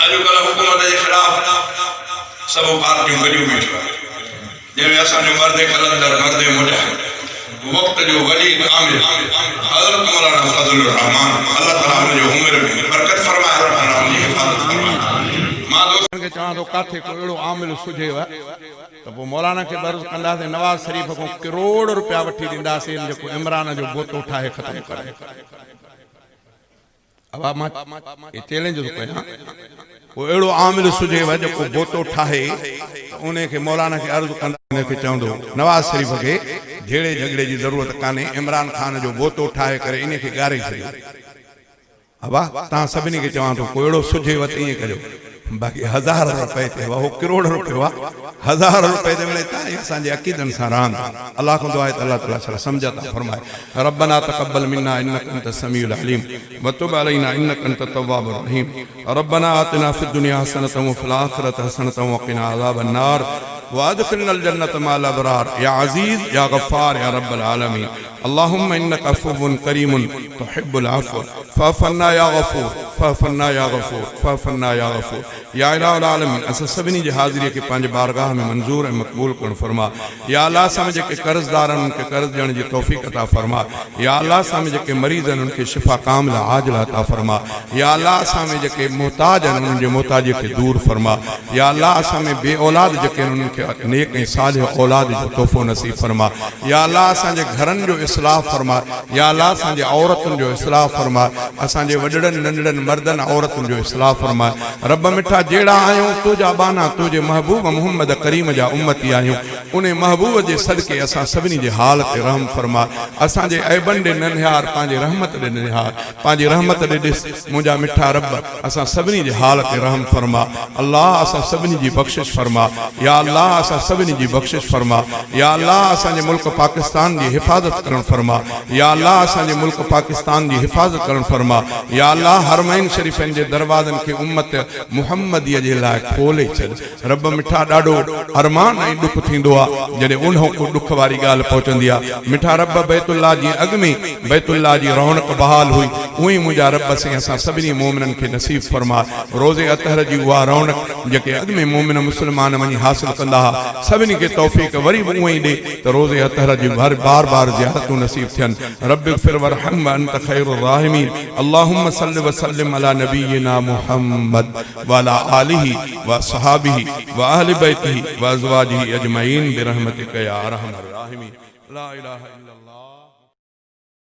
अॼुकल्ह हुकूमत जे ख़िलाफ़ सब पार्टियूं गॾियूं बीठियूं जंहिंमें असांजो मर्द कलंदर मर्द मुजाहिद वक्त जो वली आमिर हज़रत मौलाना फज़लुर रहमान अल्लाह ताला उनजो उम्र में बरकत फरमाए, अल्लाह ताला उनजी हिफाज़त फरमाए। मां दोस्तन खे चवां थो काथे को अहिड़ो आमिल सुझेव तो वो मौलाना के बर्ज़ कंदासीं, नवाज़ शरीफ को करोड़ रुपया वठी ॾींदासीं जेको इमरान जो बोतो ठाहे ख़त्म करे। अब मां ये चैलेंज थो कयां, वो अहिड़ो आमिल सुझेव जेको बोतो ठाहे उन खे मौलाना के अर्ज़ कंदा, उन खे चवंदो नवाज़ शरीफ के झेड़े झगड़े की जरूरत कान्हे, इमरान खान जो बोतो ठाहे करे इन खे ॻारे छॾियो। अबा तव्हां सभिनी खे चवां थो को अहिड़ो सुझेव त ईअं कजो। बाक़ी 1000 रुपए ते वो करोड़ रुपयो 1000 रुपए ते मिले ता असांजे अकीदन सां रांद। अल्लाह को दुआ है अल्लाह ताला सां समझता फरमाए। रब्बना तक़ब्बल मिन्ना इन्नका अंतस समीउल अलीम व तुब अलैना इन्नका अंतत तव्वाबुर रहीम। रब्बना आतिना फिद दुनिया हसनतन व फिल आखिरति हसनतन व क़िना अज़ाबन नार व अदखिलनल जन्नत मअल अबरार या अज़ीज़ या गफ़्फ़ार या रब्बल आलमीन। अल्लाहुम्मा इन्नका अफ़्वुन करीमुन तुहिब्बुल अफ़्व फ़अफ़ु अन्ना या गफ़ूर फ़अफ़ु अन्ना या गफ़ूर फ़अफ़ु अन्ना या गफ़ूर। या इलाहुल आलमीन असां सभिनी जी हाज़िरी खे पंहिंजे बारगाह में मंज़ूर ऐं मक़बूल करण फरमा। या अल्लाह असां जेके कर्ज़दार आहिनि उनखे कर्ज़ ॾियण जी तौफ़ीक़ अता फरमा। या अल्लाह असां जेके मरीज़ आहिनि उनखे शिफ़ा कामिला आजिला अता फरमा। या अल्लाह असां जेके मोहताज आहिनि उन्हनि जे मोहताजी खे दूर फरमा। या अल्लाह असां में बे औलाद जेके आहिनि उन्हनि खे नेक ऐं सालिह औलाद जो तोहफ़ो नसीब फरमा। या अल्लाह असांजे घरनि जो इस्लाह फरमा। या अल्लाह असांजे औरतुनि जो इस्लाह फरमा। असांजे वॾड़नि नंढड़नि मर्दनि औरतुनि जो इस्लाह फरमा। रब मिठा जेड़ा आहियूं तुझा बाना तुझे महबूब मोहम्मद करीम जा उम्मती आहियूं, उन महबूब जे सदके असां सभिनी जे हाल ते रहम फरमा। असांजे ऐबन ॾे ननिहार पंहिंजे रहमत ॾे निहार, पंहिंजी रहमत ॾे ॾिस मुंहिंजा मिठा रब असां सभिनी जे हाल ते रहम फरमा। अल्लाह असां सभिनी जी बख़्शिश फरमा। या अल्लाह असां सभिनी जी बख़्शिश फरमा। या अल्लाह असांजे मुल्क पाकिस्तान जी हिफ़ाज़त करण फरमा। या अल्लाह असांजे मुल्क पाकिस्तान जी हिफ़ाज़त करण फरमा। या अल्लाह हरमैन शरीफ़नि जे दरवाज़नि खे उम्मत मुहम्मदीअ जे लाइ खोले छॾ। रब मिठा ॾाढो अरमान ऐं ॾुख थींदो आहे जॾहिं उन्हो को ॾुख वारी ॻाल्हि पहुचंदी आहे। मिठा रब बैतुल्लाह जी अॻु में बैतुल्लाह जी रौनक बहाल हुई, उअं ई मुंहिंजा रब से असां सभिनी मोमिननि खे नसीब फरमा। रोज़े अतहर जी उहा रौनक जेके अॻु में मोमिन मुस्लमान वञी हासिल कंदा हुआ, सभिनी खे तौफ़ीक़ वरी बि उअं ई ॾे त रोज़े अतहर जी बार बार ज़ियारतूं नसीब थियनि। रब इग़फिर वरहम अंत ख़ैरुर राहिमीन। अल्लाहुम्मा सल्लि व सल्लिम अला नबिय्यिना मुहम्मद व अला आलिहि व सहाबिहि व अहलि बैतिहि व अज़वाजिहि अजमईन बिरहमतिका या अरहमर राहिमीन। ला इलाहा इल्लल्लाह।